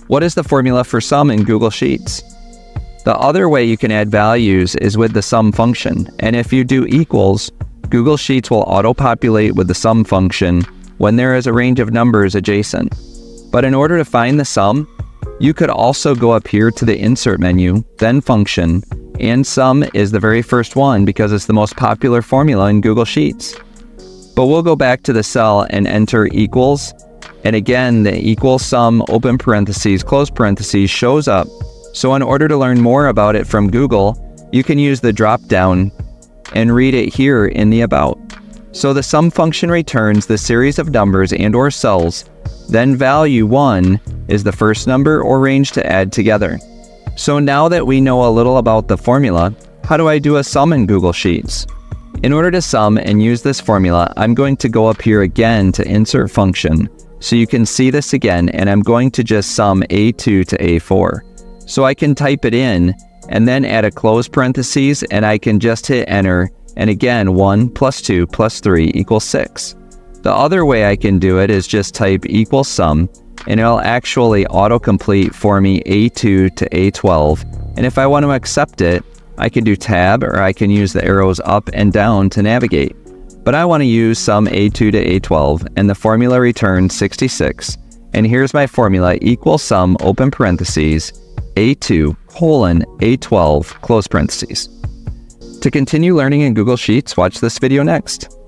What is the formula for sum in Google Sheets? The other way you can add values is with the sum function, and if you do equals, Google Sheets will auto-populate with the sum function when there is a range of numbers adjacent. But in order to find the sum, you could also go up here to the Insert menu, then Function, and Sum is the very first one because it's the most popular formula in Google Sheets. But we'll go back to the cell and enter equals, and again, the equals sum, open parentheses, close parentheses shows up. So in order to learn more about it from Google, you can use the drop-down and read it here in the About. So the sum function returns the series of numbers and or cells, then value 1 is the first number or range to add together. So now that we know a little about the formula, how do I do a sum in Google Sheets? In order to sum and use this formula, I'm going to go up here again to Insert Function, so you can see this again, and I'm going to just sum A2 to A4. So I can type it in, and then add a close parentheses, and I can just hit Enter, and again, 1 plus 2 plus 3 equals 6. The other way I can do it is just type equals sum, and it'll actually autocomplete for me A2 to A12. And if I want to accept it, I can do Tab, or I can use the arrows up and down to navigate. But I want to use sum A2 to A12, and the formula returns 66. And here's my formula, equals sum, open parentheses, A2, colon, A12, close parentheses. To continue learning in Google Sheets, watch this video next.